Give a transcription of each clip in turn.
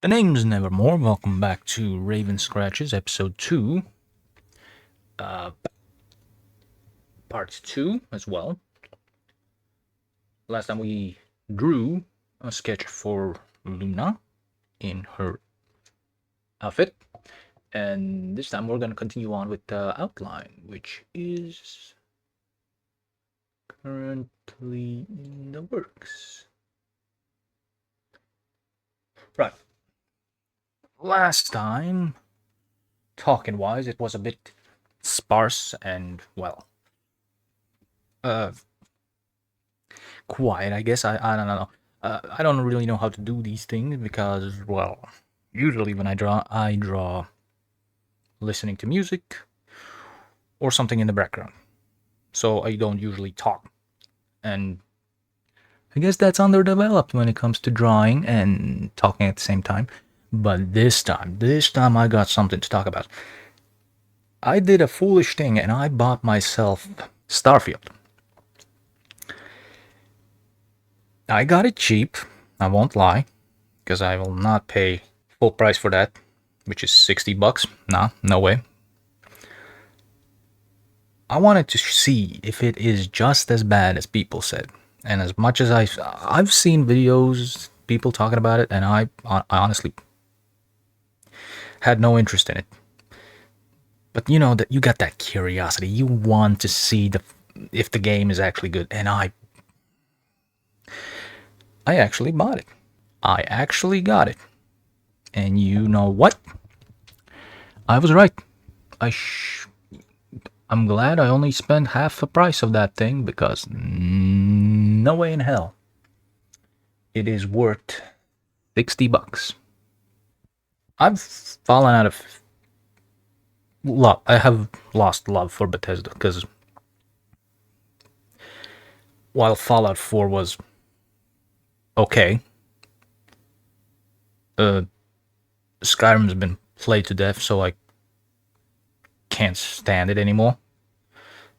The name's Nevermore. Welcome back to Raven Scratches, episode 2, uh, part 2 as well. Last time we drew a sketch for Loona in her outfit, and this time we're going to continue on with the outline, which is currently in the works. Right. Last time, talking wise, it was a bit sparse and, well, uh, quiet, I guess. I don't know. I don't really know how to do these things because, well, usually when I draw listening to music or something in the background. So I don't usually talk. And I guess that's underdeveloped when it comes to drawing and talking at the same time. But this time I got something to talk about. I did a foolish thing and I bought myself Starfield. I got it cheap, I won't lie, because I will not pay full price for that, which is 60 bucks. Nah, no way. I wanted to see if it is just as bad as people said. And as much as I've seen videos, people talking about it, and I honestly had no interest in it. But you know that you got that curiosity. You want to see the if the game is actually good, and I actually bought it. I actually got it. And you know what? I was right. I'm glad I only spent half the price of that thing because no way in hell it is worth 60 bucks. I've fallen out of love. I have lost love for Bethesda because while Fallout 4 was okay, uh, Skyrim's been played to death, so I can't stand it anymore.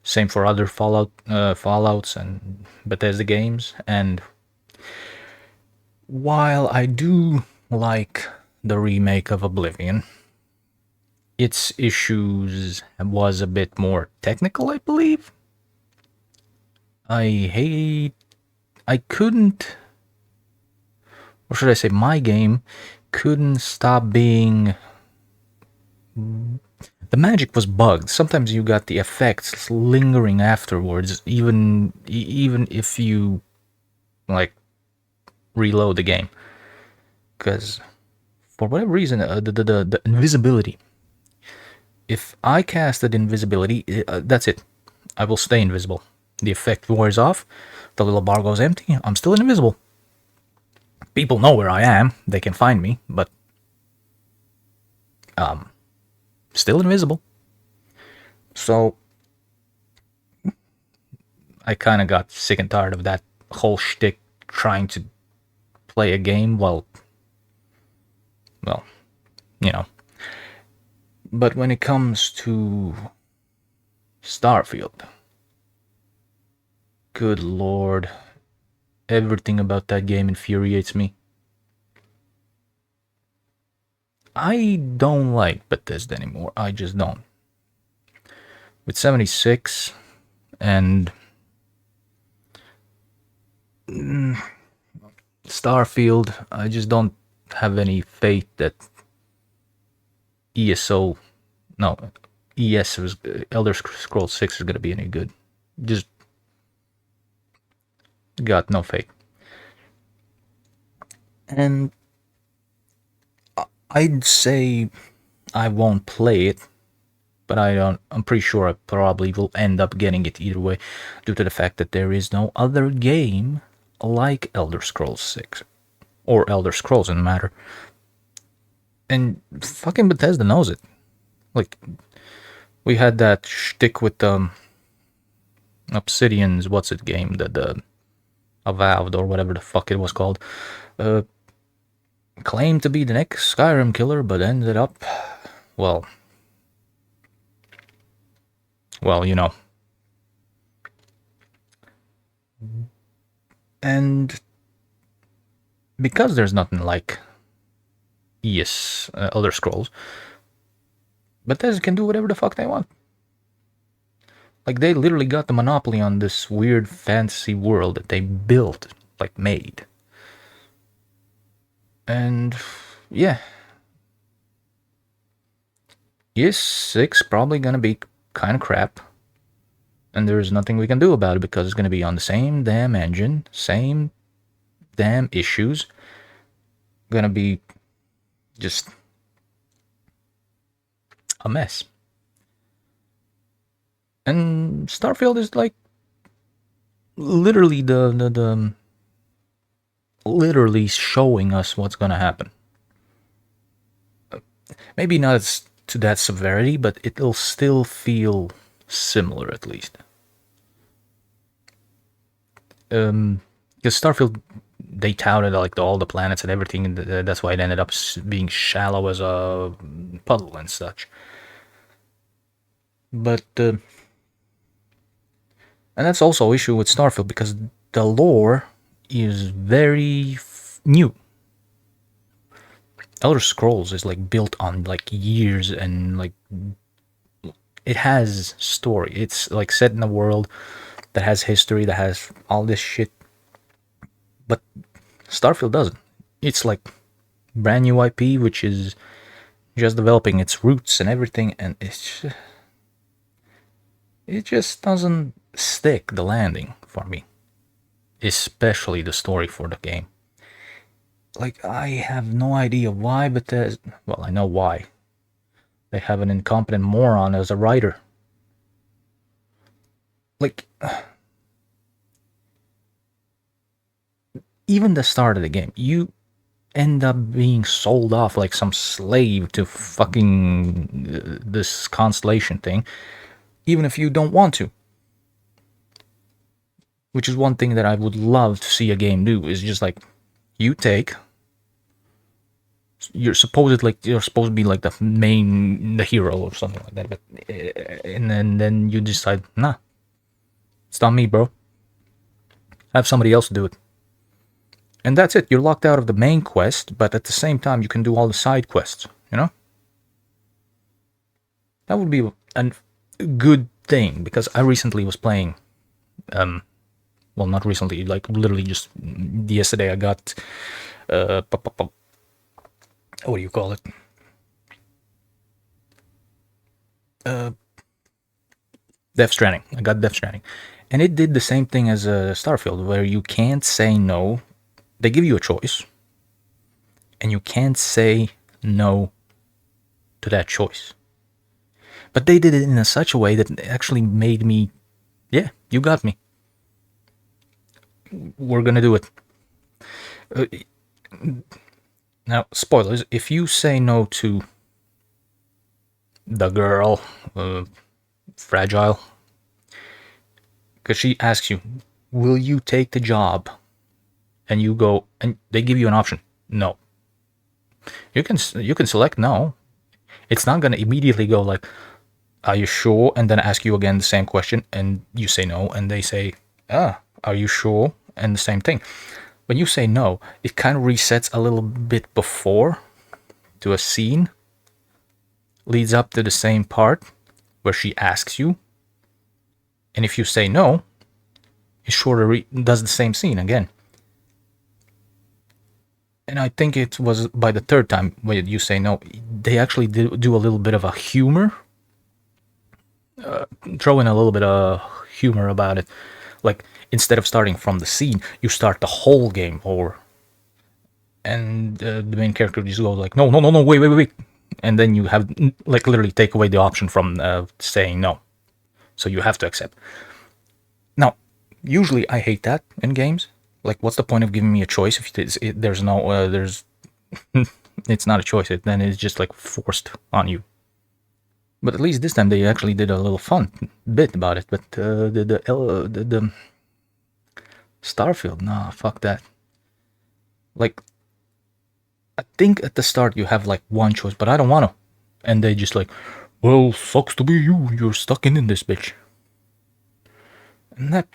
Same for other Fallouts and Bethesda games. And while I do like the remake of Oblivion, its issues was a bit more technical, I believe. I hate. I couldn't. Or should I say, my game couldn't stop being. The magic was bugged. Sometimes you got the effects lingering afterwards, even if you like reload the game, because for whatever reason, the invisibility. If I casted invisibility, that's it. I will stay invisible. The effect wears off. The little bar goes empty. I'm still invisible. People know where I am. They can find me, but still invisible. So I kind of got sick and tired of that whole shtick trying to play a game well, you know. But when it comes to Starfield, good lord, everything about that game infuriates me. I don't like Bethesda anymore. I just don't. With 76 and Starfield, I just don't have any faith that ESO, no, ES was Elder Scrolls 6 is going to be any good. Just got no faith. And I'd say I won't play it, but I'm pretty sure I probably will end up getting it either way due to the fact that there is no other game like Elder Scrolls 6 or Elder Scrolls in the matter. And fucking Bethesda knows it. Like, we had that shtick with Obsidian's what's it game, the Avowed or whatever the fuck it was called. Uh, Claimed to be the next Skyrim killer, but ended up, well, you know. And because there's nothing like Yes, Elder Scrolls. Bethesda can do whatever the fuck they want. Like they literally got the monopoly on this weird fantasy world that they built, like made. And yeah, is 6 probably gonna be kind of crap. And there's nothing we can do about it because it's gonna be on the same damn engine, same damn issues. Gonna be just a mess. And Starfield is like literally the literally showing us what's gonna happen. Maybe not to that severity, but it'll still feel similar at least. Because Starfield, they touted like all the planets and everything, and that's why it ended up being shallow as a puddle and such. But and that's also an issue with Starfield because the lore is very new. Elder Scrolls is like built on like years and like it has story. It's like set in a world that has history, that has all this shit. But Starfield doesn't. It's like brand new IP, which is just developing its roots and everything, and it just doesn't stick the landing for me. Especially the story for the game. Like I have no idea why, but well, I know why. They have an incompetent moron as a writer. Like even the start of the game, you end up being sold off like some slave to fucking this constellation thing, even if you don't want to. Which is one thing that I would love to see a game do, is just like you take you're supposed to be like the hero or something like that, but and then you decide, nah, it's not me, bro. Have somebody else do it. And that's it. You're locked out of the main quest, but at the same time, you can do all the side quests. You know, that would be a good thing because I recently was playing. Well, not recently, like literally just yesterday. I got what do you call it? Death Stranding. I got Death Stranding, and it did the same thing as Starfield, where you can't say no. They give you a choice, and you can't say no to that choice. But they did it in such a way that it actually made me, yeah, you got me. We're gonna do it. Uh, Now, spoilers, if you say no to the girl, Fragile, because she asks you, will you take the job? And you go, and they give you an option. No. You can select no. It's not gonna immediately go like, are you sure? And then ask you again the same question, and you say no, and they say, are you sure? And the same thing. When you say no, it kind of resets a little bit before to a scene, leads up to the same part where she asks you, and if you say no, it sort of does the same scene again. And I think it was by the third time when you say no, they actually do a little bit of a humor, throw in a little bit of humor about it. Like instead of starting from the scene, you start the whole game over, and the main character just goes like, no, no, no, no, wait, wait, wait, wait, and then you have like literally take away the option from saying no, so you have to accept. Now, usually I hate that in games. Like, what's the point of giving me a choice if there's no there's it's not a choice. Then it's just like forced on you. But at least this time they actually did a little fun bit about it. But the Starfield, nah, fuck that. Like, I think at the start you have like one choice, but I don't want to. And they just like, well, sucks to be you. You're stuck in this bitch. And that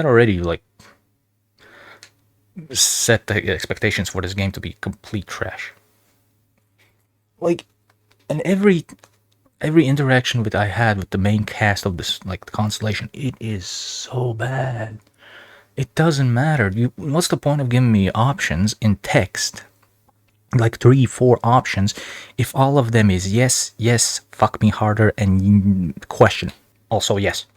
already like set the expectations for this game to be complete trash. Like, and every interaction that I had with the main cast of this like the constellation, it is so bad. It doesn't matter. What's the point of giving me options in text, like 3, 4 options, if all of them is yes, yes, fuck me harder, and question also yes?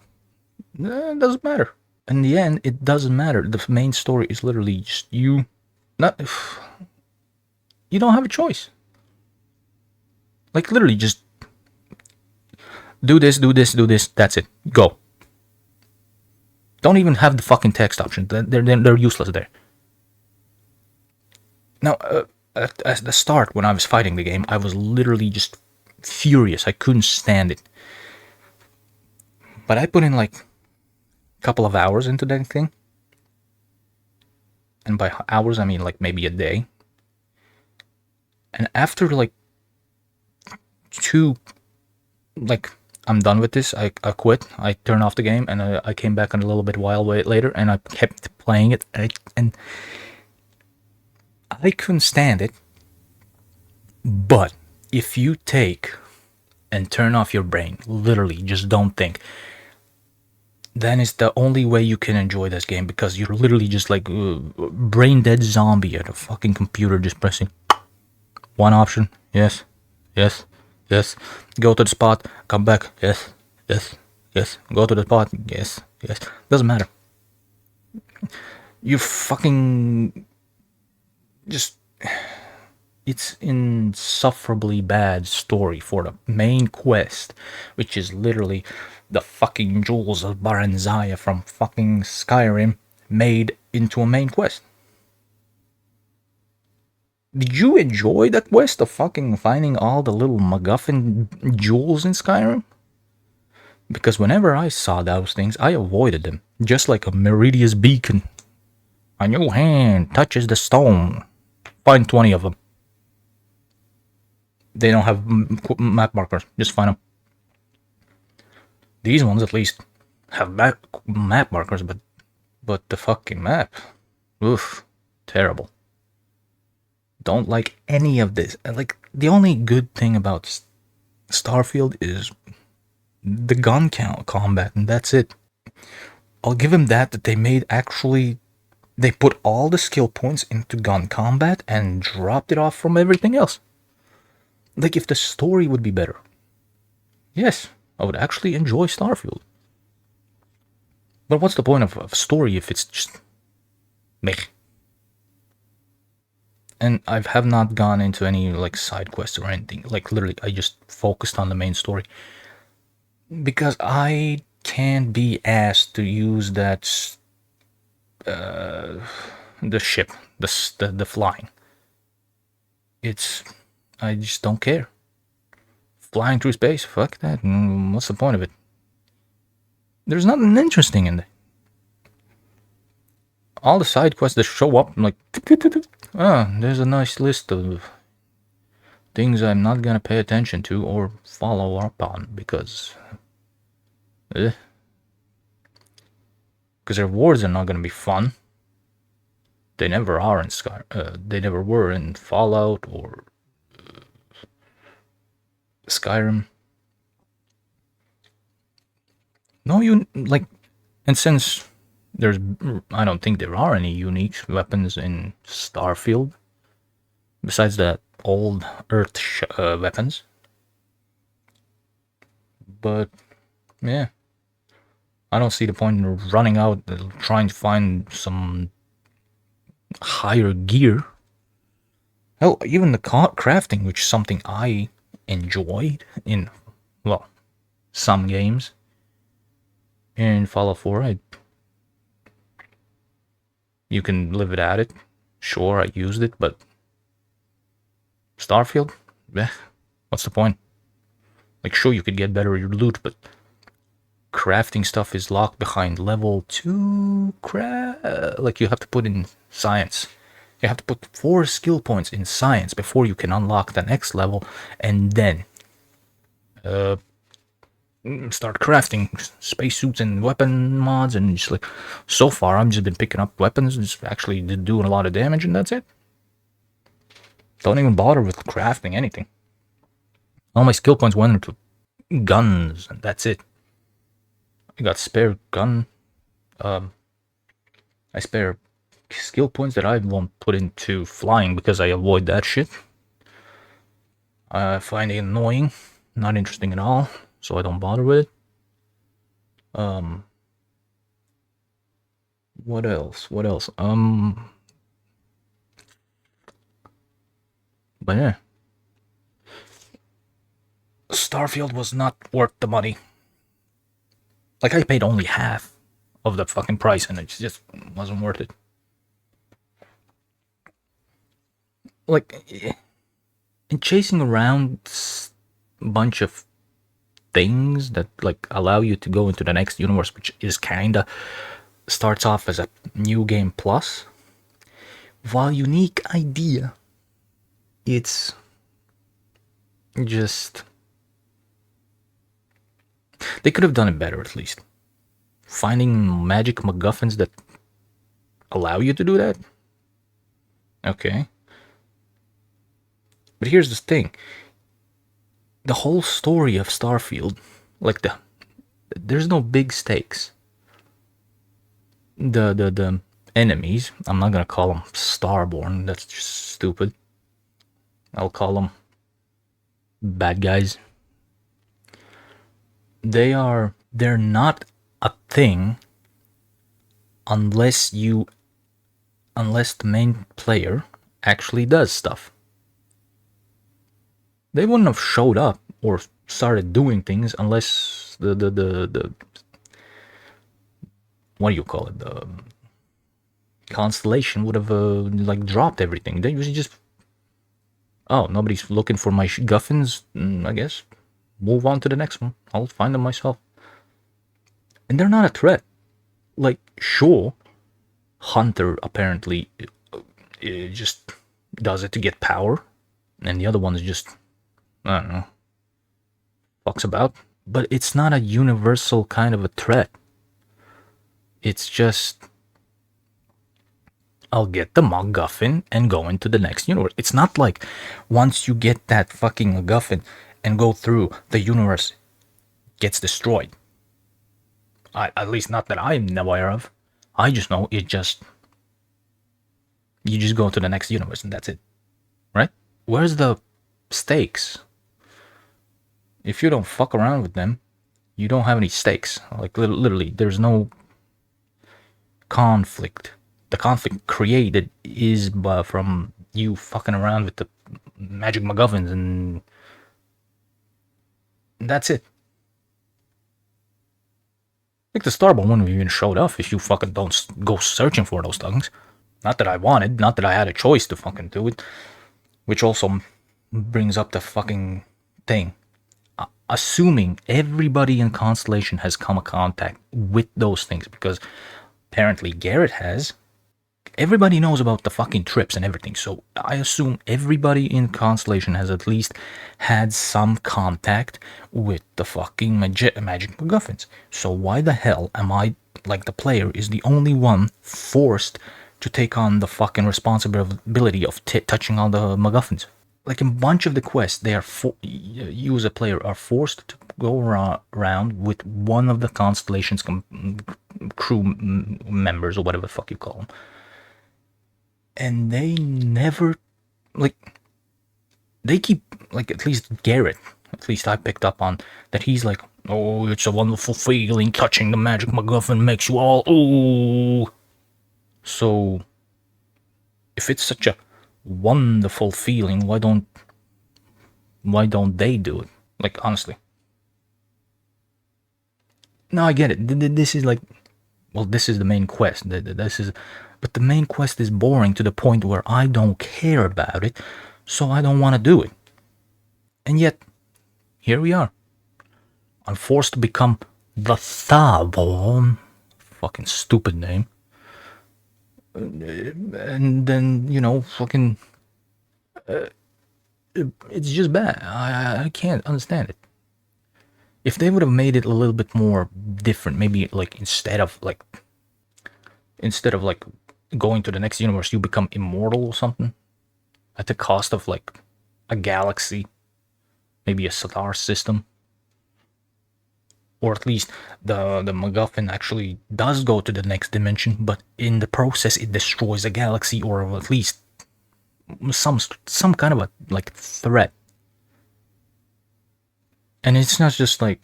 It doesn't matter. In the end, it doesn't matter. The main story is literally just you. Not you don't have a choice. Like literally, just do this, do this, do this. That's it. Go. Don't even have the fucking text option. They're useless there. Now, at the start when I was fighting the game, I was literally just furious. I couldn't stand it. But I put in like a couple of hours into that thing. And by hours, I mean like maybe a day. And after like two, like I'm done with this, I quit. I turned off the game and I came back on a little bit while later and I kept playing it. And I couldn't stand it. But if you take and turn off your brain, literally just don't think, then it's the only way you can enjoy this game, because you're literally just like a brain dead zombie at a fucking computer, just pressing one option, yes, yes, yes, go to the spot, come back, yes, yes, yes, go to the spot, yes, yes, doesn't matter. You fucking just, it's insufferably bad story for the main quest, which is literally the fucking jewels of Baranzaya from fucking Skyrim made into a main quest. Did you enjoy that quest of fucking finding all the little MacGuffin jewels in Skyrim? Because whenever I saw those things, I avoided them, just like a Meridius beacon. On your hand touches the stone. Find 20 of them. They don't have map markers. Just find them. These ones at least have map markers, but the fucking map, oof, terrible. Don't like any of this. Like the only good thing about Starfield is the gun count combat, and that's it. I'll give them that they made actually. They put all the skill points into gun combat and dropped it off from everything else. Like if the story would be better, yes, I would actually enjoy Starfield. But what's the point of a story if it's just meh? And I have not gone into any like side quests or anything. Like literally, I just focused on the main story because I can't be asked to use that the ship, the flying. It's I just don't care. Flying through space, fuck that. What's the point of it? There's nothing interesting in it. All the side quests that show up, I'm like, there's a nice list of things I'm not gonna pay attention to or follow up on because the rewards are not gonna be fun. They never are in Sky. They never were in Fallout or Skyrim. No, you like, and since I don't think there are any unique weapons in Starfield besides the old Earth weapons. But yeah, I don't see the point in running out trying to find some higher gear. Hell, even the crafting, which is something I enjoyed in, well, some games. In Fallout 4, you can live without it. Sure, I used it, but Starfield, what's the point? Like, sure, you could get better loot, but crafting stuff is locked behind level 2 like you have to put in science. You have to put 4 skill points in science before you can unlock the next level, and then start crafting spacesuits and weapon mods, and just like, so far I've just been picking up weapons, just actually doing a lot of damage, and that's it. Don't even bother with crafting anything. All my skill points went into guns, and that's it. I got spare gun. I spare skill points that I won't put into flying because I avoid that shit. I find it annoying, not interesting at all, so I don't bother with it. What else? What else? But yeah, Starfield was not worth the money. Like, I paid only half of the fucking price, and it just wasn't worth it. Like, in chasing around a bunch of things that like allow you to go into the next universe, which is kinda starts off as a new game plus. While unique idea, it's just they could have done it better at least. Finding magic MacGuffins that allow you to do that? Okay. But here's the thing. The whole story of Starfield, like there's no big stakes. The enemies, I'm not gonna call them Starborn, that's just stupid. I'll call them bad guys. They're not a thing unless the main player actually does stuff. They wouldn't have showed up or started doing things unless the what do you call it, the constellation would have like dropped everything. They usually just, oh, nobody's looking for my guffins, I guess move on to the next one, I'll find them myself. And they're not a threat. Like, sure, Hunter apparently just does it to get power, and the other one is just, I don't know, fucks about. But it's not a universal kind of a threat. It's just, I'll get the MacGuffin and go into the next universe. It's not like once you get that fucking MacGuffin and go through, the universe gets destroyed. At least not that I'm aware of. I just know you just go to the next universe and that's it. Right? Where's the stakes? If you don't fuck around with them, you don't have any stakes. Like, literally, there's no conflict. The conflict created is from you fucking around with the magic MacGuffins, and that's it. Like, the Starborn wouldn't have even showed up if you fucking don't go searching for those things. Not that I wanted, not that I had a choice to fucking do it. Which also brings up the fucking thing. Assuming everybody in Constellation has come in contact with those things, because apparently Garrett has. Everybody knows about the fucking trips and everything, so I assume everybody in Constellation has at least had some contact with the fucking magic MacGuffins. So why the hell am I, like the player, is the only one forced to take on the fucking responsibility of touching all the MacGuffins? Like, in a bunch of the quests, they are you as a player are forced to go around with one of the Constellation's crew members, or whatever the fuck you call them. And they never, like, they keep, like, at least Garrett, at least I picked up on, that he's like, oh, it's a wonderful feeling, touching the magic MacGuffin makes you all, ooh. So, if it's such a wonderful feeling, why don't they do it? Like, honestly. No, I get it. This is like, well, this is the main quest. But the main quest is boring to the point where I don't care about it, so I don't want to do it. And yet, here we are. I'm forced to become the Starborn. Fucking stupid name. And then, fucking, it's just bad. I can't understand it. If they would have made it a little bit more different, maybe like instead of going to the next universe, you become immortal or something at the cost of like a galaxy, maybe a star system, or at least the MacGuffin actually does go to the next dimension, but in the process it destroys a galaxy or at least some kind of a like threat. And it's not just like,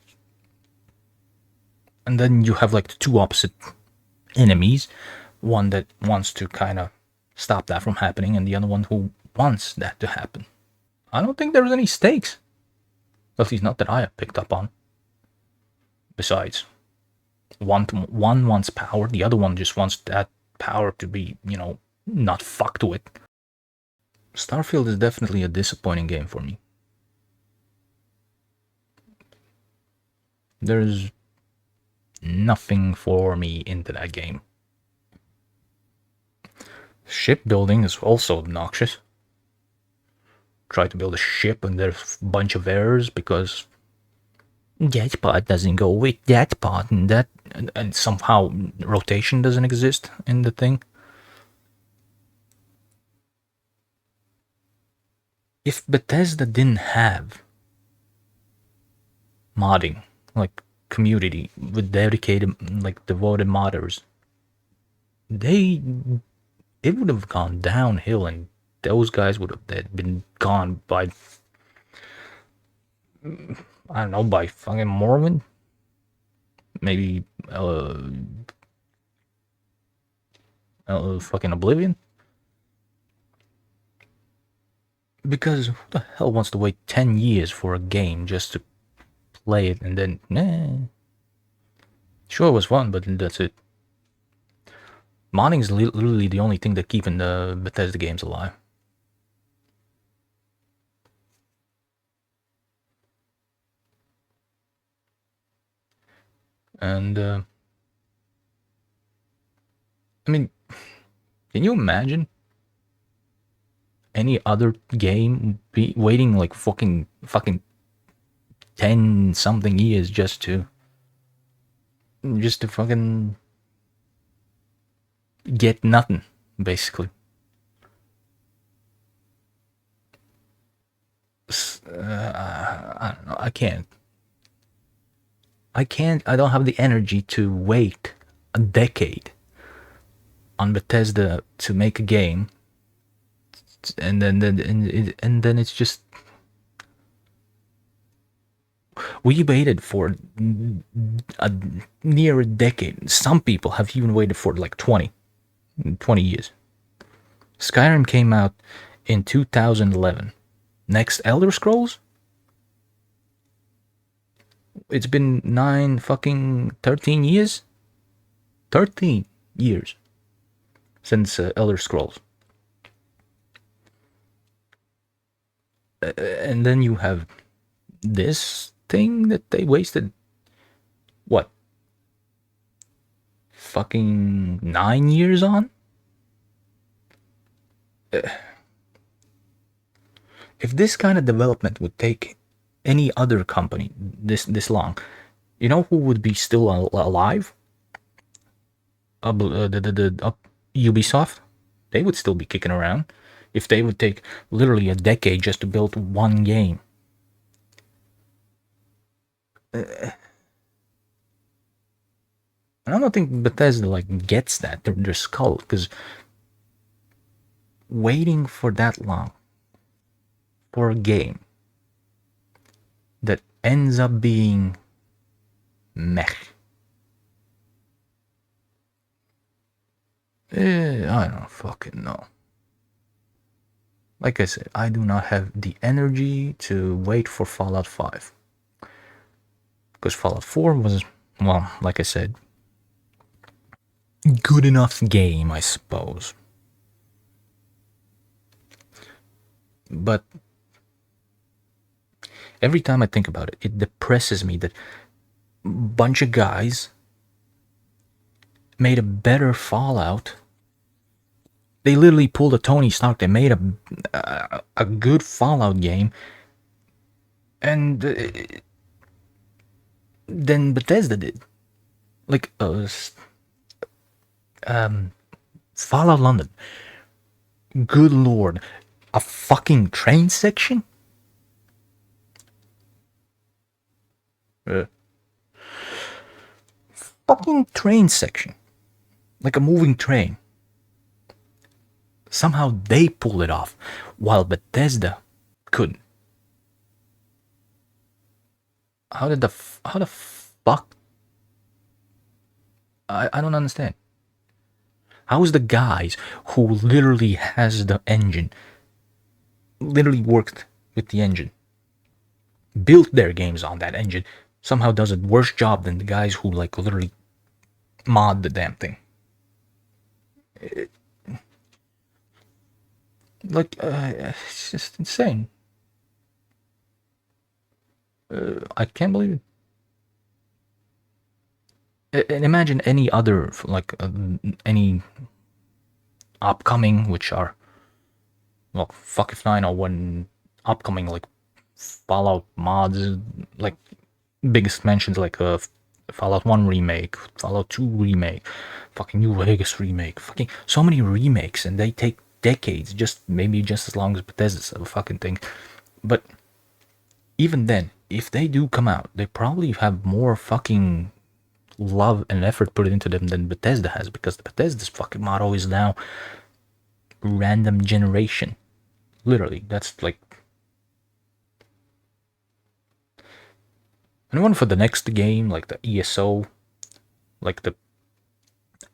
and then you have like the two opposite enemies, one that wants to kind of stop that from happening, and the other one who wants that to happen. I don't think there's any stakes, at least not that I have picked up on. Besides, one wants power, the other one just wants that power to be, not fucked with. Starfield is definitely a disappointing game for me. There's nothing for me into that game. Shipbuilding is also obnoxious. Try to build a ship and there's a bunch of errors because that part doesn't go with that part and that, and somehow rotation doesn't exist in the thing. If Bethesda didn't have modding, like community with dedicated, like devoted modders, it would have gone downhill and those guys would have been gone by, I don't know, by fucking Morrowind, maybe fucking Oblivion. Because who the hell wants to wait 10 years for a game just to play it and then, Sure, it was fun, but that's it. Modding is literally the only thing that keeping the Bethesda games alive. And, I mean, can you imagine any other game be waiting like fucking 10 something years just to fucking get nothing, basically? I don't know. I don't have the energy to wait a decade on Bethesda to make a game, and then it's just, we waited for near a decade. Some people have even waited for like 20 years. Skyrim came out in 2011. Next Elder Scrolls, it's been 13 years. 13 years since Elder Scrolls. And then you have this thing that they wasted, what, fucking 9 years on? If this kind of development would take any other company this long, you know who would be still alive? Ubisoft. They would still be kicking around if they would take literally a decade just to build one game. And I don't think Bethesda like gets that through their skull, because waiting for that long for a game that ends up being meh. I don't fucking know. Like I said, I do not have the energy to wait for Fallout 5. Because Fallout 4 was, well, like I said, good enough game, I suppose. But every time I think about it, it depresses me that a bunch of guys made a better Fallout. They literally pulled a Tony Stark. They made a good Fallout game, and than Bethesda did. Like, Fallout London. Good lord, a fucking train section? Uh, Fucking train section. Like a moving train. Somehow they pulled it off, while Bethesda couldn't. How the fuck? I don't understand. How is the guys who literally has the engine, literally worked with the engine, built their games on that engine, somehow does a worse job than the guys who like literally mod the damn thing? Like, it's just insane. I can't believe it. And imagine any other, like, any upcoming, which are, well, fuck if I know when upcoming, like, Fallout mods, like, biggest mentions, like, Fallout 1 remake, Fallout 2 remake, fucking New Vegas remake, fucking so many remakes, and they take decades, just maybe just as long as Bethesda's a fucking thing. But even then, if they do come out, they probably have more fucking love and effort put into them than Bethesda has, because the Bethesda's fucking motto is now random generation. Literally, that's like. Anyone for the next game, like the ESO, like the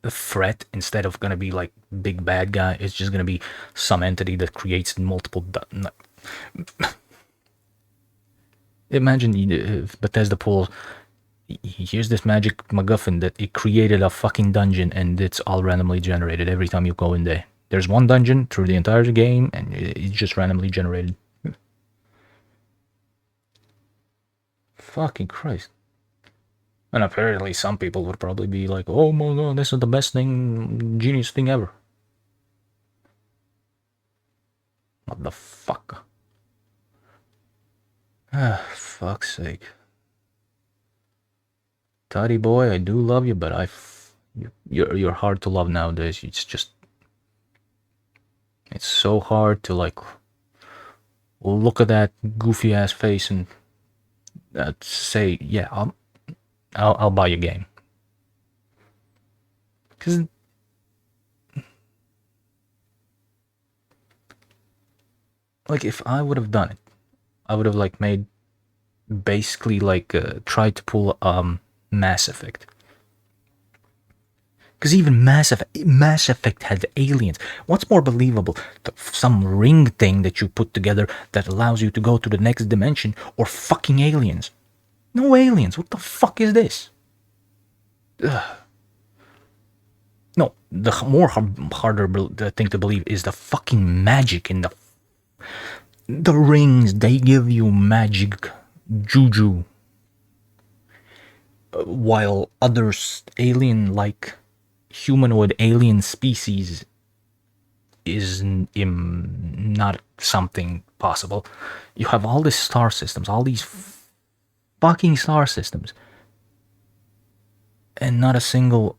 threat, instead of gonna be like big bad guy, it's just gonna be some entity that creates multiple. Imagine if Bethesda pulls, here's this magic MacGuffin that it created a fucking dungeon and it's all randomly generated every time you go in there. There's one dungeon through the entire game and it's just randomly generated. Fucking Christ. And apparently some people would probably be like, oh my god, this is the best thing, genius thing ever. What the fuck? Ah, fuck's sake. Toddy boy, I do love you, but you're hard to love nowadays. It's so hard to like look at that goofy ass face and say, yeah, I'll buy your game. Because like if I would have done it, I would have like made basically like tried to pull Mass Effect. Because even Mass Effect had aliens. What's more believable? Some ring thing that you put together that allows you to go to the next dimension, or fucking aliens? No aliens. What the fuck is this? Ugh. No, the more harder thing to believe is the fucking magic in the rings. They give you magic juju, while others alien-like humanoid alien species is not something possible. You have all these star systems, all these fucking star systems, and not a single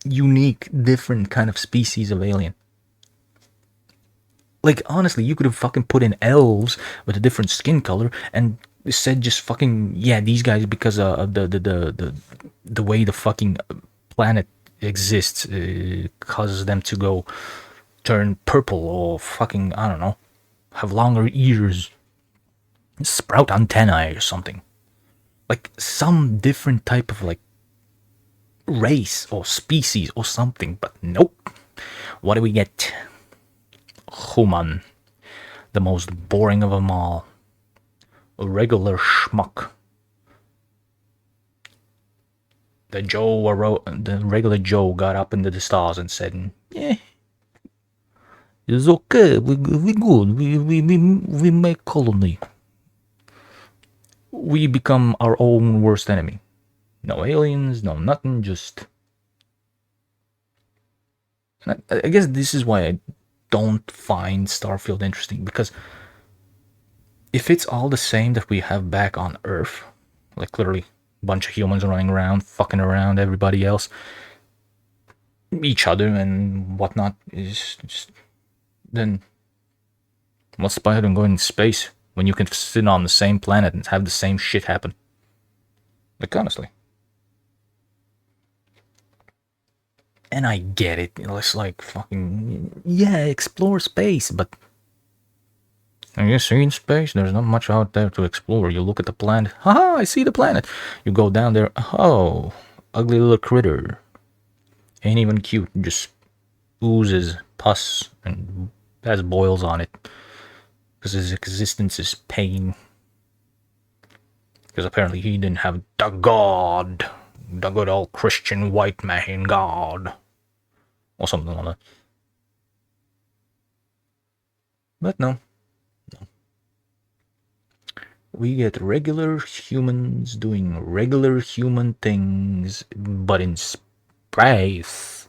unique, different kind of species of alien. Like, honestly, you could have fucking put in elves with a different skin color and said just fucking, yeah, these guys, because of the way the fucking planet exists, causes them to go turn purple, or fucking, I don't know, have longer ears, sprout antennae or something. Like some different type of like race or species or something, but nope. What do we get? Human, the most boring of them all. A regular schmuck. The regular Joe got up into the stars and said, "Yeah, it's okay. We good. We make colony. We become our own worst enemy. No aliens, no nothing. Just." I guess this is why I don't find Starfield interesting, because if it's all the same that we have back on Earth, like literally bunch of humans running around, fucking around everybody else, each other and whatnot. Is just then what's the point of going in space when you can sit on the same planet and have the same shit happen? Like, honestly. And I get it. It's like fucking yeah, explore space, but I guess in space there's not much out there to explore. You look at the planet. Haha, I see the planet. You go down there. Oh, ugly little critter. Ain't even cute. Just oozes pus and has boils on it because his existence is pain. Because apparently he didn't have the God, the good old Christian white man God, or something like that. But no. We get regular humans doing regular human things, but in space.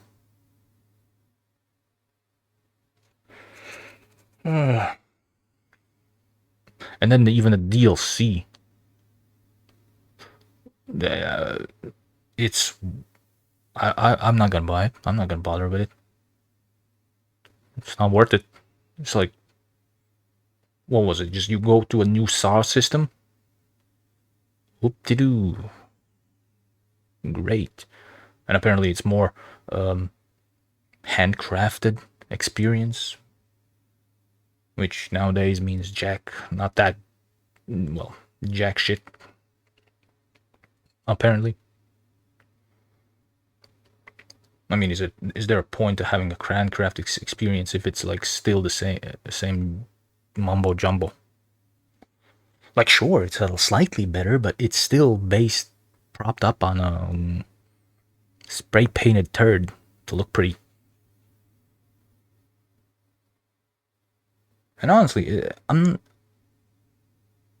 And then even the DLC. It's I'm not gonna buy it. I'm not gonna bother with it. It's not worth it. It's like, what was it? Just you go to a new SAR system. Whoop-de-doo. Great. And apparently it's more handcrafted experience, which nowadays means jack, not that, well, jack shit. Apparently. I mean, is there a point to having a handcrafted experience if it's like still the same mumbo jumbo? Like, sure, it's a slightly better, but it's still propped up on a spray painted turd to look pretty. And honestly, I'm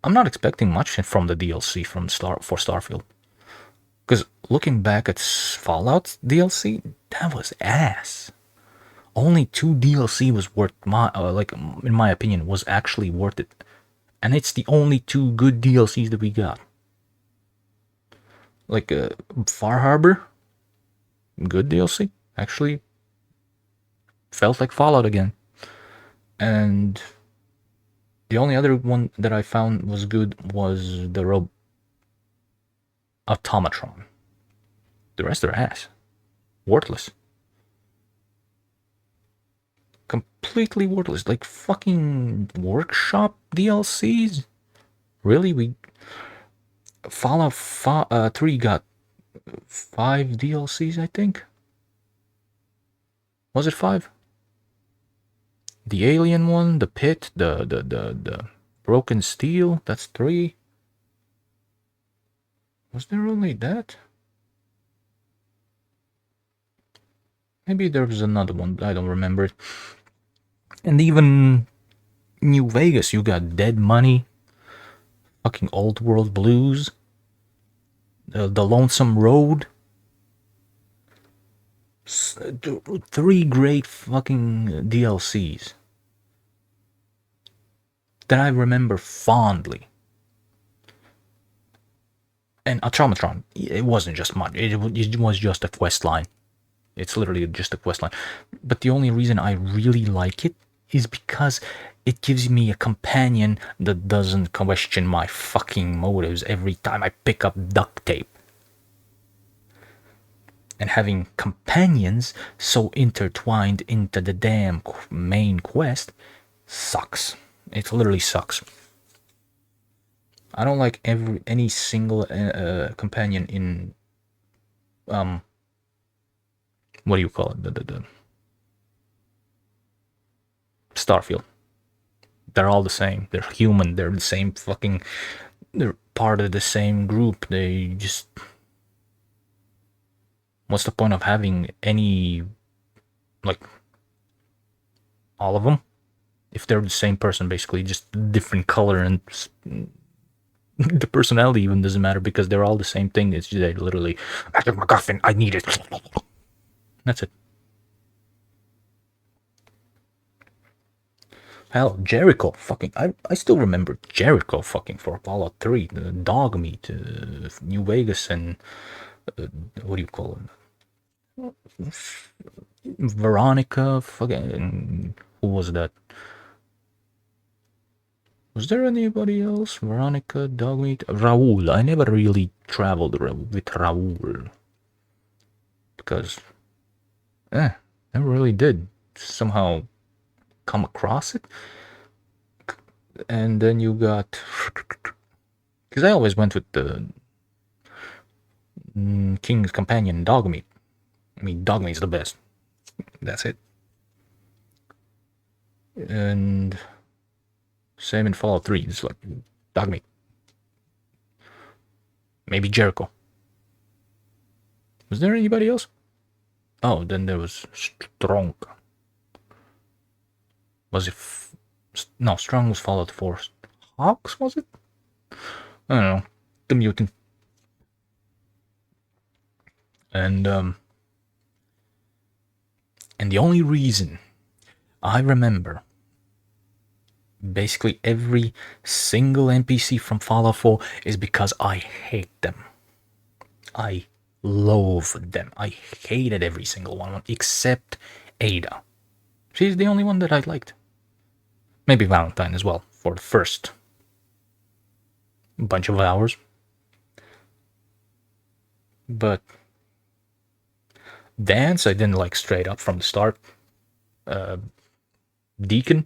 not expecting much from the DLC for Starfield. Because looking back at Fallout DLC, that was ass. Only 2 DLC was worth in my opinion, was actually worth it, and it's the only 2 good DLCs that we got. Like Far Harbor, good DLC, actually felt like Fallout again, and the only other one that I found was good was the Automatron. The rest are ass, worthless. Completely worthless. Like fucking workshop DLCs. Really, Fallout 3 got 5 DLCs, I think. Was it 5? The alien one, the pit, the broken steel. That's 3. Was there only that? Maybe there was another one. I don't remember it. And even New Vegas, you got Dead Money, fucking Old World Blues, the Lonesome Road. 3 great fucking DLCs that I remember fondly. And Automatron, it wasn't just much. It was just a quest line. It's literally just a quest line. But the only reason I really like it is because it gives me a companion that doesn't question my fucking motives every time I pick up duct tape. And having companions so intertwined into the damn main quest sucks. It literally sucks. I don't like any single companion in what do you call it? The Starfield. They're all the same. They're human. They're the same fucking. They're part of the same group. They just. What's the point of having any, like, all of them? If they're the same person, basically, just different color, and the personality even doesn't matter because they're all the same thing. It's just, they literally, Magic MacGuffin, I need it. That's it. Hell, Jericho, fucking, I still remember Jericho, fucking, for Apollo 3, the dog meat, New Vegas, and what do you call it? Veronica, fucking, who was that? Was there anybody else? Veronica, dog meat, Raul. I never really traveled with Raul because, never really did somehow come across it. And then you got, because I always went with the King's Companion dog meat. I mean, dog meat's the best. That's it. And same in Fallout 3. It's like dog meat. Maybe Jericho. Was there anybody else? Oh, then there was Strong. Was it? No, Strong was Fallout 4. Hawks, was it? I don't know. The mutant. And the only reason I remember basically every single NPC from Fallout 4 is because I hate them. I loathed them. I hated every single one except Ada. She's the only one that I liked. Maybe Valentine as well for the first bunch of hours. But Dance I didn't like straight up from the start. Deacon,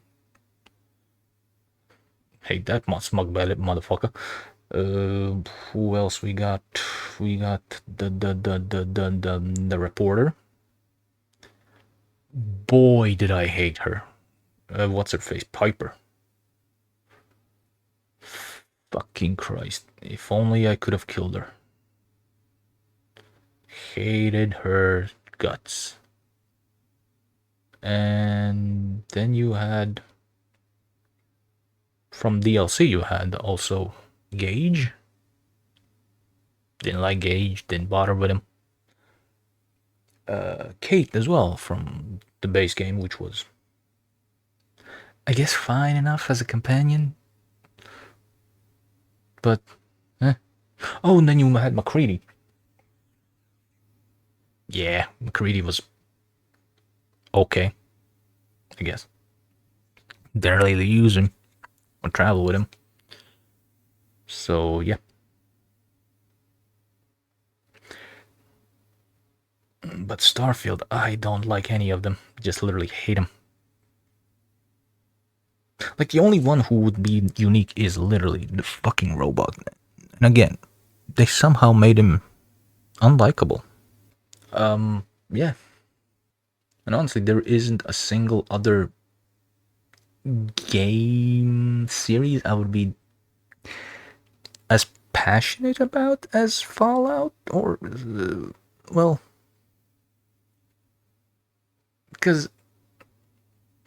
hate that smug belly motherfucker. Who else we got? We got the reporter. Boy, did I hate her. What's her face? Piper. Fucking Christ. If only I could have killed her. Hated her guts. And then you had, from DLC, you had also Gage. Didn't like Gage, didn't bother with him. Kate as well from the base game, which was, I guess, fine enough as a companion. But, Oh, and then you had McCready. Yeah, McCready was okay, I guess. Didn't really use him or travel with him. So, yeah. But Starfield, I don't like any of them. Just literally hate them. Like, the only one who would be unique is literally the fucking robot. And again, they somehow made him unlikable. Yeah. And honestly, there isn't a single other game series I would be as passionate about as Fallout, or well, because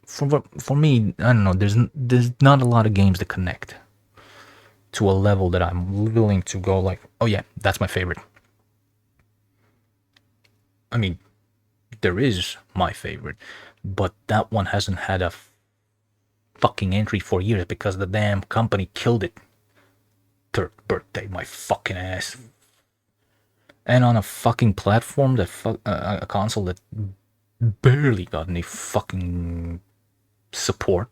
for me, I don't know. There's not a lot of games that connect to a level that I'm willing to go like, oh yeah, that's my favorite. I mean, there is my favorite, but that one hasn't had a fucking entry for years because the damn company killed it. Third birthday, my fucking ass. And on a fucking platform that a console that barely got any fucking support.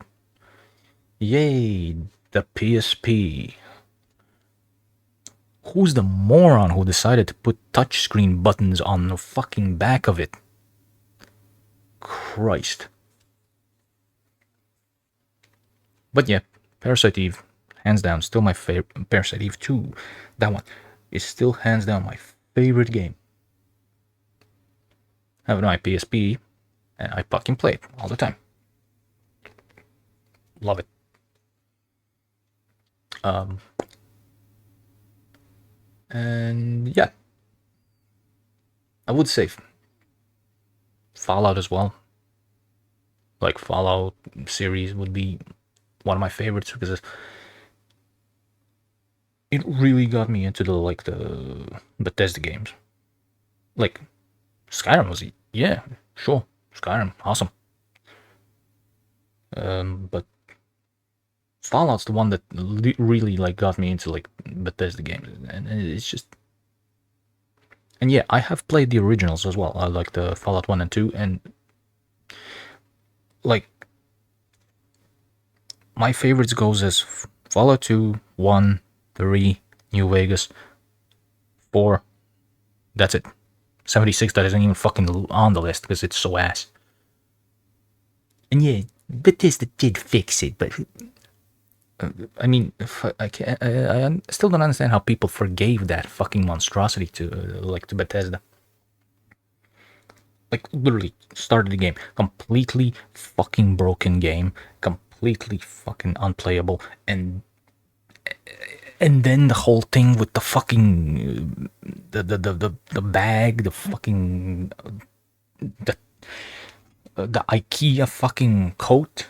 Yay, the PSP. Who's the moron who decided to put touchscreen buttons on the fucking back of it? Christ. But yeah, Parasite Eve, hands down, still my favorite. Parasite Eve 2, that one is still hands down my favorite game. I have my PSP, and I fucking play it all the time. Love it. And yeah, I would say Fallout as well. Like, Fallout series would be one of my favorites because it really got me into the Bethesda games. Like, Skyrim was, yeah, sure, Skyrim, awesome. But Fallout's the one that really like got me into like Bethesda games, and it's just. And yeah, I have played the originals as well. I like the Fallout 1 and 2, and like my favorites goes as Fallout 2, 1, 3, New Vegas, 4. That's it. 76 that isn't even fucking on the list because it's so ass. And yeah, Bethesda did fix it, but I mean, I still don't understand how people forgave that fucking monstrosity to like to Bethesda. Like literally started the game completely fucking broken game, completely fucking unplayable, and then the whole thing with the fucking the bag, the fucking the IKEA fucking coat,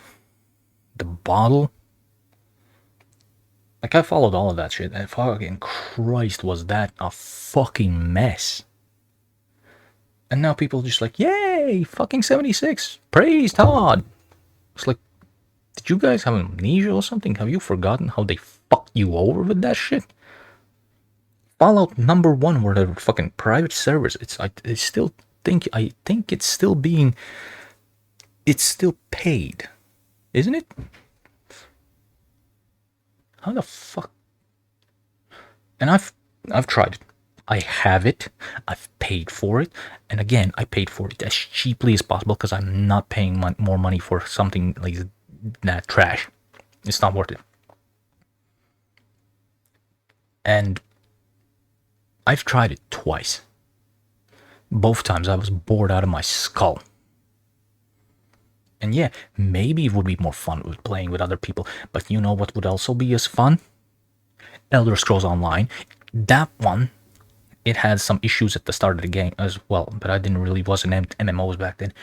the bottle. Like I followed all of that shit, and fucking Christ, was that a fucking mess. And now people are just like, yay, fucking 76, praise Todd. It's like, did you guys have amnesia or something? Have you forgotten how they fucked you over with that shit? Fallout number 1 were the fucking private servers. I think it's still being, it's still paid, isn't it? How the fuck? And I've tried it. I have it. I've paid for it. And again, I paid for it as cheaply as possible because I'm not paying more money for something like that trash. It's not worth it. And I've tried it twice. Both times I was bored out of my skull. And yeah, maybe it would be more fun with playing with other people. But you know what would also be as fun? Elder Scrolls Online. That one, it had some issues at the start of the game as well, but I didn't really wasn't MMOs back then.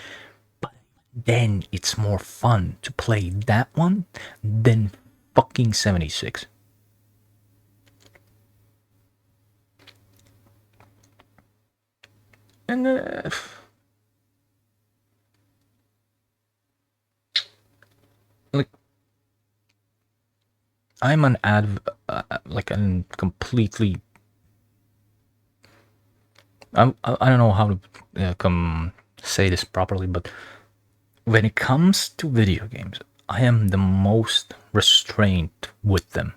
But then it's more fun to play that one than fucking 76. And like I'm an like a completely. I don't know how to say this properly, but when it comes to video games, I am the most restrained with them.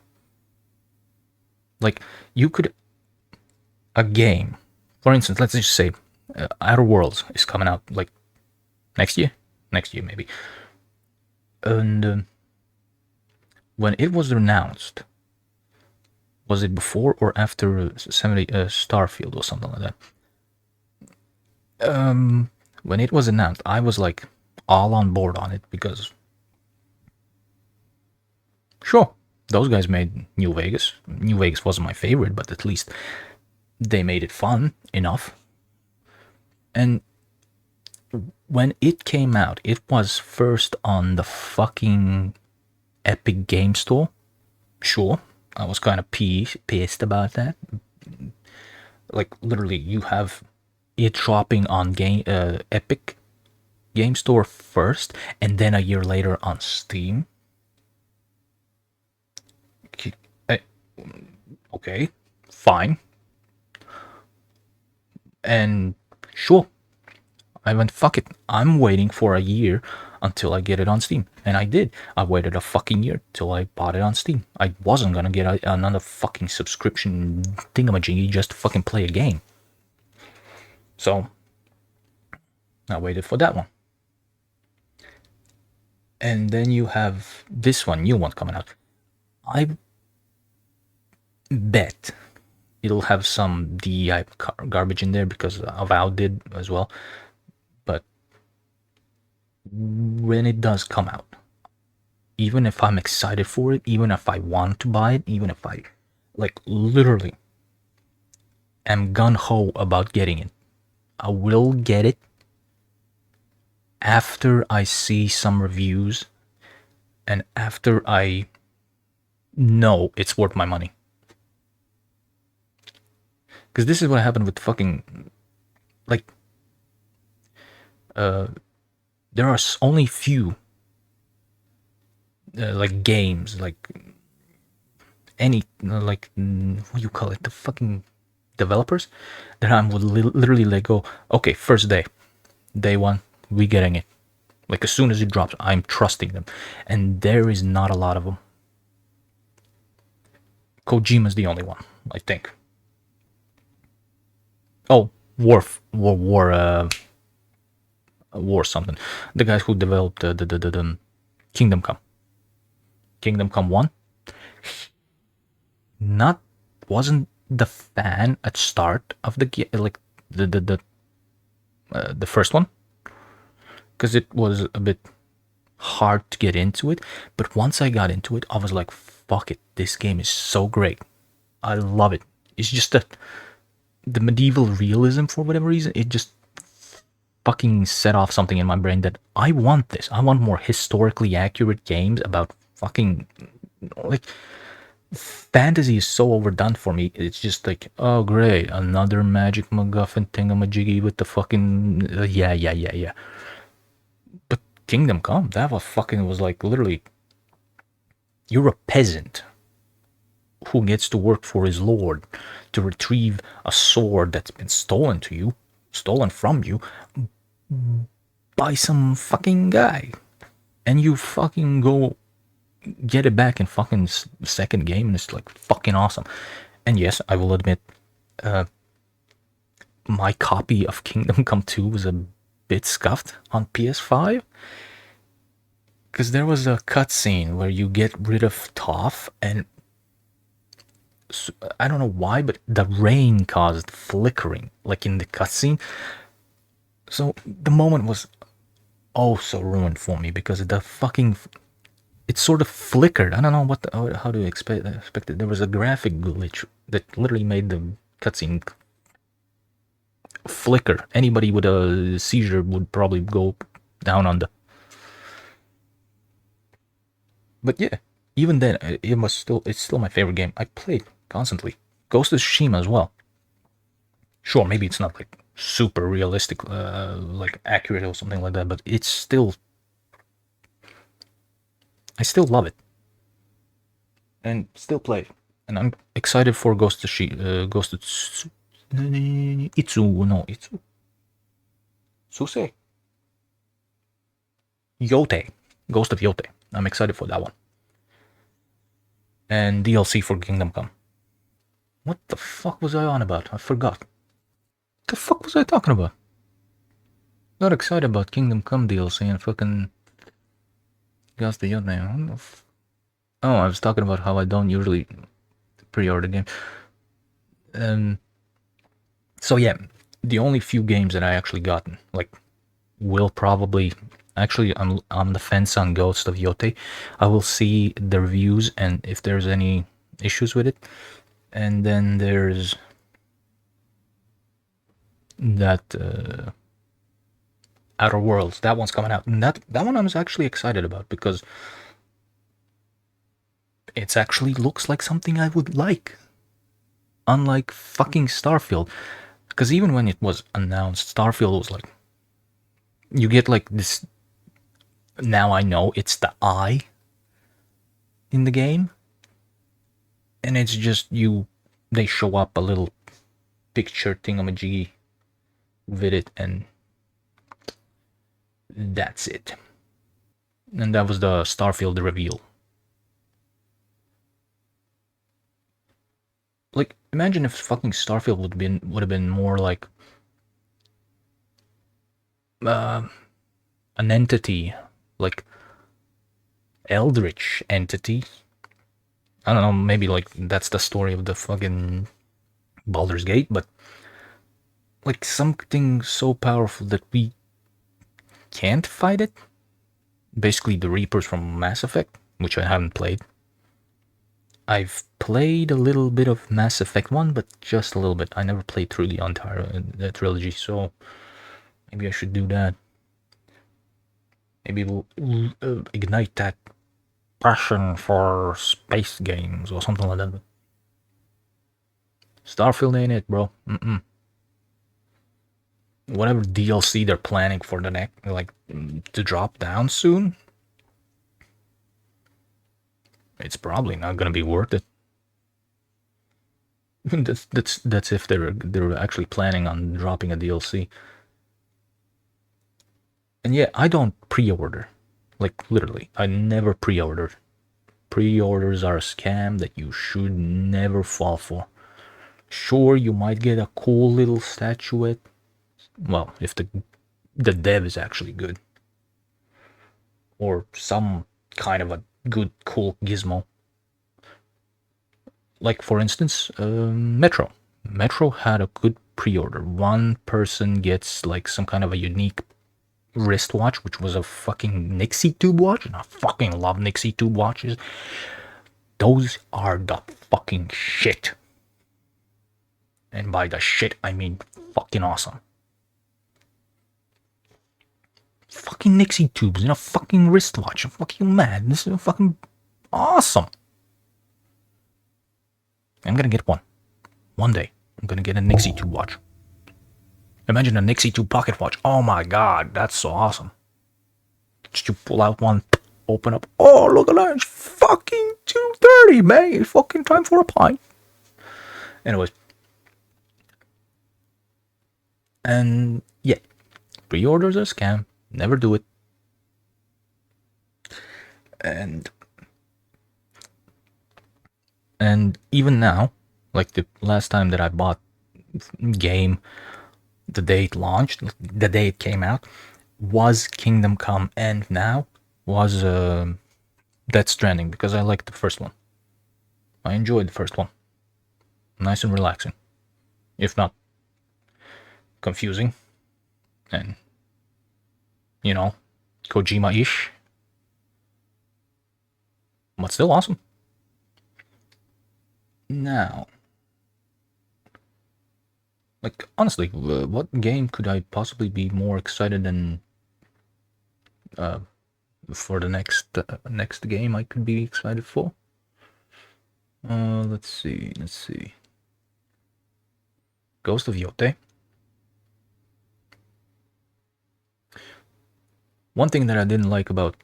Like you could a game, for instance, let's just say Outer Worlds is coming out like next year maybe, and when it was announced, was it before or after 70 Starfield or something like that? When it was announced, I was like all on board on it because sure, those guys made New Vegas. New Vegas wasn't my favorite, but at least they made it fun enough. And when it came out, it was first on the fucking Epic Game Store. Sure, I was kind of pissed about that. Like literally, you have it dropping on Epic Game Store first, and then a year later on Steam. Okay, fine. And sure, I went, fuck it. I'm waiting for a year until I get it on Steam. And I did. I waited a fucking year till I bought it on Steam. I wasn't gonna get another fucking subscription thingamajiggy just to fucking play a game. So, I waited for that one. And then you have this new one coming out. I bet it'll have some DEI garbage in there because Avowed did as well. But when it does come out, even if I'm excited for it, even if I want to buy it, even if I like literally am gun-ho about getting it, I will get it after I see some reviews and after I know it's worth my money. Because this is what happened with fucking like there are only few like games, like any like what do you call it, the fucking developers, that I would literally like go, okay, first day one, we getting it. Like as soon as it drops, I'm trusting them, and there is not a lot of them. Kojima's the only one, I think. Oh, War something. The guys who developed the Kingdom Come, Kingdom Come One, not wasn't the fan at start of like the first one, because it was a bit hard to get into it. But once I got into it, I was like, fuck it, this game is so great. I love it. It's just that the medieval realism, for whatever reason, it just fucking set off something in my brain that I want this. I want more historically accurate games about fucking like fantasy is so overdone for me. It's just like, oh great, another magic MacGuffin thingamajiggy with the fucking yeah. But Kingdom Come, that was fucking was like literally, you're a peasant who gets to work for his lord to retrieve a sword that's been stolen from you by some fucking guy, and you fucking go get it back in fucking second game, and it's like fucking awesome. And yes, I will admit, my copy of Kingdom Come 2 was a bit scuffed on PS5, because there was a cutscene where you get rid of Toph, and I don't know why, but the rain caused flickering, like in the cutscene. So the moment was oh so ruined for me, because the fucking it sort of flickered. I don't know how to expect it. There was a graphic glitch that literally made the cutscene flicker. Anybody with a seizure would probably go down on the. But yeah, even then, it's still my favorite game. I played constantly. Ghost of Tsushima as well. Sure, maybe it's not like super realistic, like accurate or something like that, but it's still, I still love it and still play it. And I'm excited for Ghost of Itsu, Suse, Yote, Ghost of Yote. I'm excited for that one. And DLC for Kingdom Come. What the fuck was I on about? I forgot. The fuck was I talking about? Got excited about Kingdom Come DLC and fucking Ghost of Yote. Oh, I was talking about how I don't usually pre-order games. So yeah, the only few games that I actually gotten, like, will probably actually I'm on the fence on Ghost of Yote. I will see the reviews and if there's any issues with it. And then there's that Outer Worlds. That one's coming out, and that one I was actually excited about, because it actually looks like something I would like. Unlike fucking Starfield, because even when it was announced, Starfield was like, you get like this. Now I know it's the eye in the game, and it's just you. They show up a little picture thingamajiggy with it, and that's it. And that was the Starfield reveal. Like, imagine if fucking Starfield would have been more like uh, an entity, like Eldritch entity. I don't know, maybe like that's the story of the fucking Baldur's Gate, but like something so powerful that we can't fight it. Basically, the Reapers from Mass Effect, which I haven't played. I've played a little bit of Mass Effect 1, but just a little bit. I never played through the entire trilogy, so maybe I should do that. Maybe we'll ignite that passion for space games or something like that. Starfield ain't it, bro. Whatever DLC they're planning for the next, like, to drop down soon, It's probably not gonna be worth it. That's if they're actually planning on dropping a DLC. And yeah, I don't pre-order. Like literally, I never pre-order. Pre-orders are a scam that you should never fall for. Sure, you might get a cool little statuette. Well, if the dev is actually good, or some kind of a good cool gizmo. Like for instance, Metro. Metro had a good pre-order. One person gets like some kind of a unique wristwatch, which was a fucking Nixie tube watch, and I fucking love Nixie tube watches. Those are the fucking shit. And by the shit, I mean fucking awesome. Fucking Nixie tubes in a fucking wristwatch. I'm fucking mad. This is fucking awesome. I'm gonna get one. One day, I'm gonna get a Nixie tube watch. Imagine a Nixie tube pocket watch. Oh my god, that's so awesome. Just you pull out one, open up. Oh, look at that. It's fucking 2:30, man. It's fucking time for a pint. Anyways. And yeah, pre-orders are a scam. Never do it. And even now, like the last time that I bought game, the day it launched, the day it came out, was Kingdom Come, and now was Death Stranding, because I liked the first one. I enjoyed the first one. Nice and relaxing, if not confusing, and Kojima-ish, but still awesome. Now, like honestly, what game could I possibly be more excited than for the next game I could be excited for? Let's see. Ghost of Yote. One thing that I didn't like about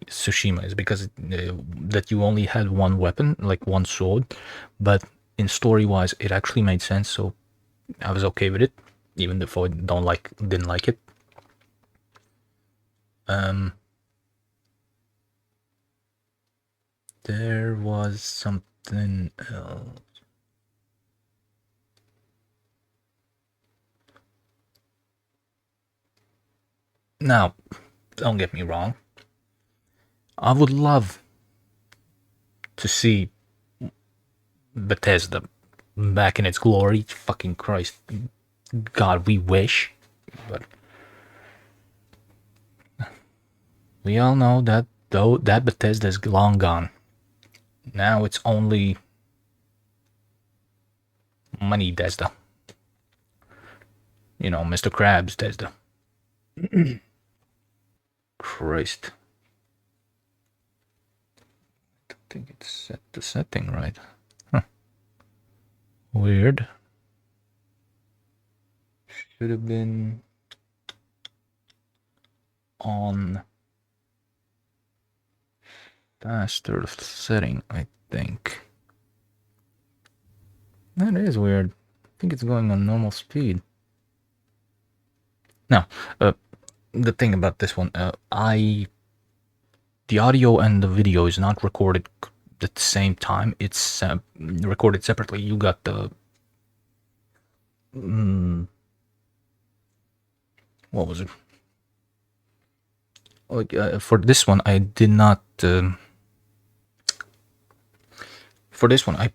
Tsushima is because that you only had one weapon, like one sword, but in story-wise, it actually made sense. So I was okay with it, even if I didn't like it. There was something else. Now, don't get me wrong. I would love to see Bethesda back in its glory. Fucking Christ. God, we wish. But we all know that though that Bethesda is long gone. Now it's only Money Desda. Mr. Krabs Desda. Christ. I don't think it's set the setting right. Huh. Weird. Should have been on faster setting, I think. That is weird. I think it's going on normal speed. Now, the thing about this one, the audio and the video is not recorded at the same time. It's recorded separately. You got the what was it? Like for this one, I did not. For this one, I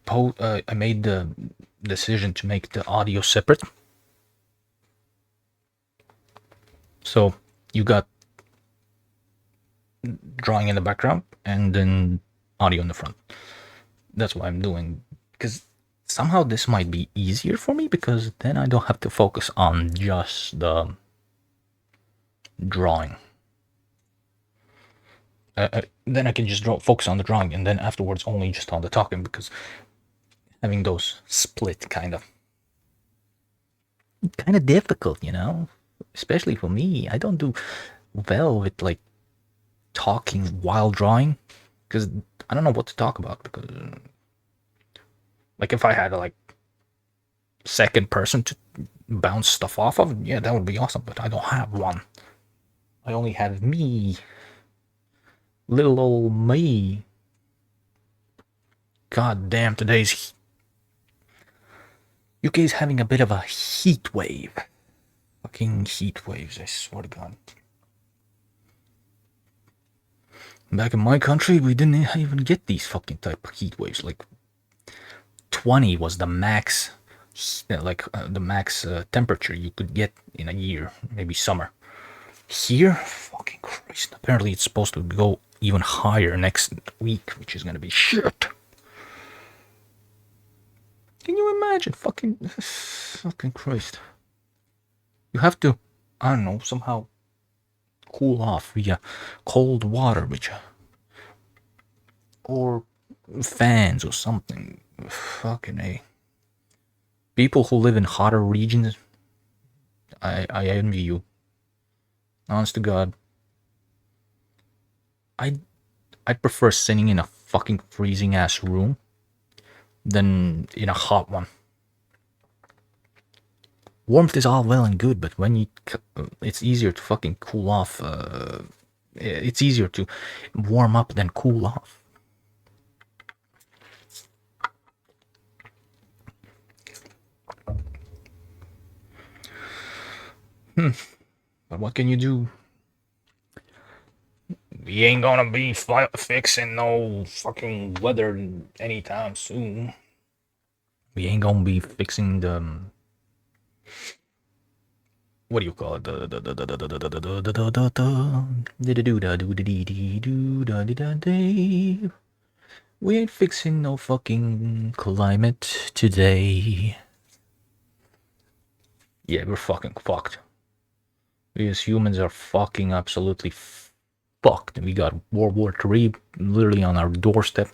made the decision to make the audio separate. So you got drawing in the background and then audio in the front. That's what I'm doing, because somehow this might be easier for me, because then I don't have to focus on just the drawing. Then I can just focus on the drawing, and then afterwards only just on the talking, because having those split kind of difficult, especially for me. I don't do well with like talking while drawing, because I don't know what to talk about because, like, if I had a like second person to bounce stuff off of, yeah, that would be awesome. But I don't have one. I only have me, little old me. God damn, today's UK's having a bit of a heat wave. Fucking heat waves, I swear to God. Back in my country, we didn't even get these fucking type of heat waves. Like 20 was the max, the max temperature you could get in a year, maybe summer. Here, fucking Christ. Apparently, it's supposed to go even higher next week, which is gonna be shit. Can you imagine? Fucking Christ. You have to, I don't know, somehow cool off via cold water, or fans or something. Fucking A. People who live in hotter regions, I envy you. Honest to God. I'd prefer sitting in a fucking freezing ass room than in a hot one. Warmth is all well and good, but when it's easier to fucking cool off. It's easier to warm up than cool off. But what can you do? We ain't gonna be fixing no fucking weather anytime soon. We ain't gonna be fixing the what do you call it? We ain't fixing no fucking climate today. Yeah, we're fucking fucked. We as humans are fucking absolutely fucked. We got World War III literally on our doorstep.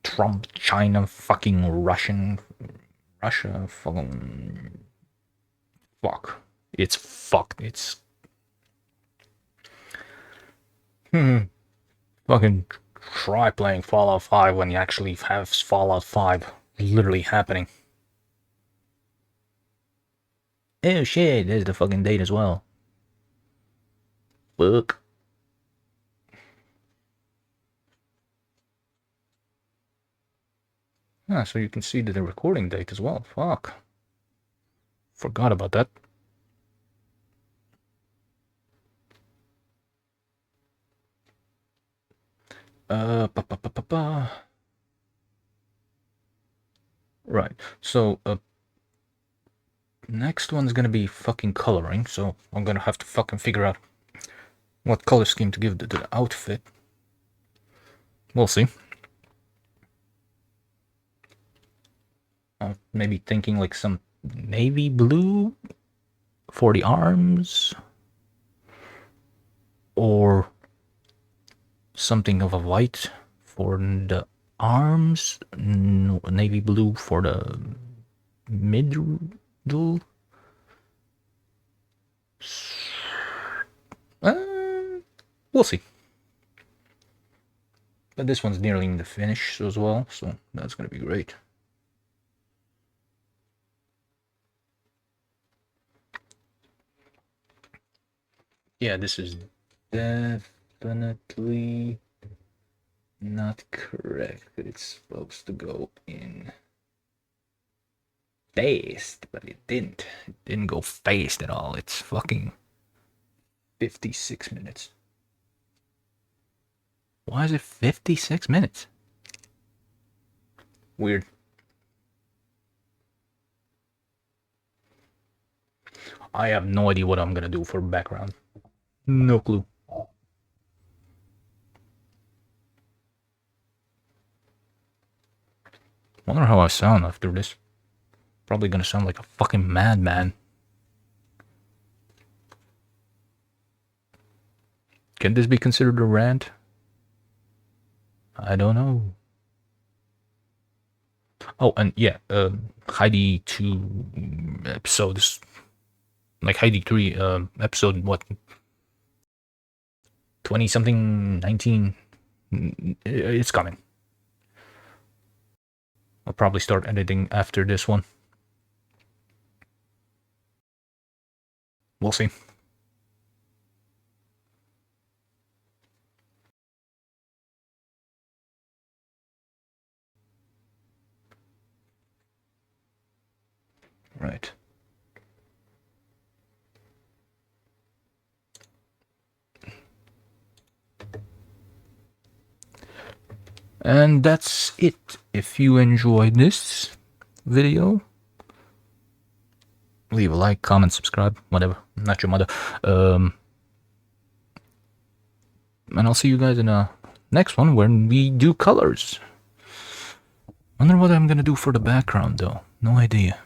Trump, China, fucking Russia, fucking fuck. It's fucked. It's fucking try playing Fallout 5 when you actually have Fallout 5 literally happening. Oh shit, there's the fucking date as well. Fuck. Ah, so you can see the recording date as well. Fuck. Forgot about that. Pa, pa, pa, pa, pa. Right. So, next one's gonna be fucking coloring. So I'm gonna have to fucking figure out what color scheme to give the outfit. We'll see. Maybe thinking like some navy blue for the arms, or something of a white for the arms, navy blue for the middle. We'll see. But this one's nearing the finish as well, so that's gonna be great. Yeah, this is definitely not correct. It's supposed to go in fast, but it didn't. It didn't go fast at all. It's fucking 56 minutes. Why is it 56 minutes? Weird. I have no idea what I'm gonna do for background. No clue. Wonder how I sound after this. Probably gonna sound like a fucking madman. Can this be considered a rant? I don't know. Oh, and yeah, Heidi 2 episodes, like Heidi 3 episode, what, 20 something, 19, It's coming. I'll probably start editing after this one. We'll see. Right. And that's it. If you enjoyed this video, leave a like, comment, subscribe, whatever. I'm not your mother. And I'll see you guys in a next one when we do colors. Wonder what I'm gonna do for the background though. No idea.